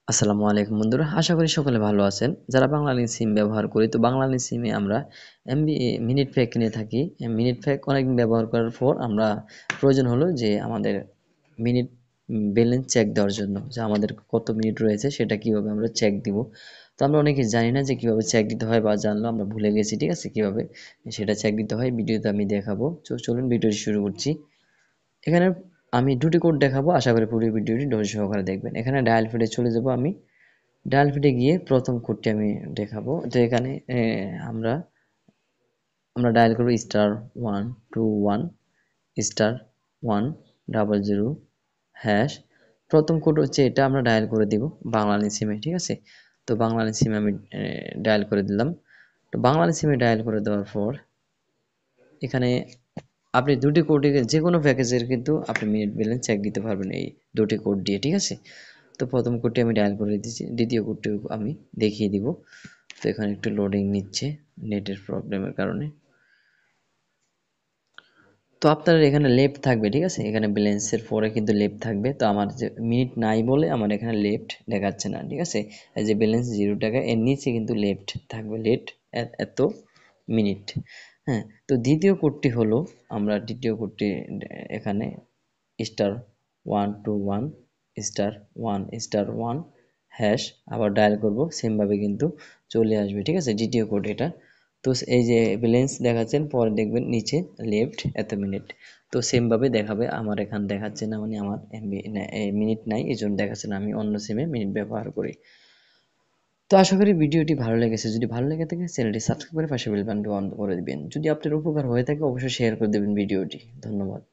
আসসালামু আলাইকুম বন্ধুরা, আশা করি সকলে ভালো আছেন। যারা বাংলালিংক সিম ব্যবহার করি, তো বাংলালিংক সিমে আমরা এমবি মিনিট প্যাক কিনে থাকি। মিনিট প্যাক অনেকদিন ব্যবহার করার পর আমরা প্রয়োজন হলো যে আমাদের মিনিট ব্যালেন্স চেক দেওয়ার জন্য, যে আমাদের কত মিনিট রয়েছে সেটা কিভাবে আমরা চেক দিব। তো আমরা অনেকে জানি না যে কিভাবে চেক দিতে হয়, বা জানলো আমরা ভুলে গেছি। ঠিক আছে, কিভাবে সেটা চেক দিতে হয় ভিডিওতে আমি দেখাবো। তো চলুন ভিডিওটি শুরু করছি। এখানে আমি দুটি কোড দেখাবো, আশা করি পুরো ভিডিওটি ধৈর্য সহকারে দেখবেন। এখানে ডায়াল ফিডে চলে যাব আমি। ডায়াল ফিডে গিয়ে প্রথম কোডটি আমি দেখাবো। তো এখানে আমরা আমরা ডায়াল করব *121 *100 প্রথম কোড হচ্ছে এটা, আমরা ডায়াল করে দিব বাংলালিংক সিমে। ঠিক আছে, তো বাংলালিংক সিমে আমি ডায়াল করে দিলাম। তো বাংলালিংক সিমে ডায়াল করে দেওয়ার পর এখানে আপনি দুটি কোডে যে কোনো প্যাকেজের কিন্তু আপনি মিনিট ব্যালেন্স চেক দিতে পারবেন এই দুটি কোড দিয়ে। ঠিক আছে, তো প্রথম কোডটি আমি ডায়াল করে দিয়েছি, দ্বিতীয় কোডটিও আমি দেখিয়ে দিব। তো এখানে একটু লোডিং নিচ্ছে নেটের প্রবলেমের কারণে। তো আপনার এখানে লেফট থাকবে, ঠিক আছে, এখানে ব্যালেন্সের পরে কিন্তু লেফট থাকবে। তো আমার যে মিনিট নাই বলে আমার এখানে লেফট দেখাচ্ছে না। ঠিক আছে, এই যে ব্যালেন্স 0 টাকা, এর নিচে কিন্তু লেফট থাকবে, লেট এত মিনিট। হ্যাঁ, তো দ্বিতীয় কোডটি হলো, আমরা দ্বিতীয় কোডটি এখানে *121 *1 আবার ডায়াল করব, সেম ভাবে কিন্তু চলে আসবে। ঠিক আছে, দ্বিতীয় কোড এটা। তো এই যে ব্যালেন্স দেখাচ্ছেন, পরে দেখবেন নিচে লেফট এত মিনিট। তো সেম ভাবে দেখাবে। আমার এখানে দেখাচ্ছে না, মানে আমার এমবি মিনিট নাই, এই জন্য দেখাচ্ছে না। আমি অন্য সিমে মিনিট ব্যবহার করি। তো আশা করি ভিডিওটি ভালো লেগেছে। যদি ভালো লেগে থাকে চ্যানেলটি সাবস্ক্রাইব করে পাশে বেল বাটনটি অন করে দিবেন। যদি আপনার উপকার হয়ে থাকে অবশ্যই শেয়ার করে দেবেন ভিডিওটি। ধন্যবাদ।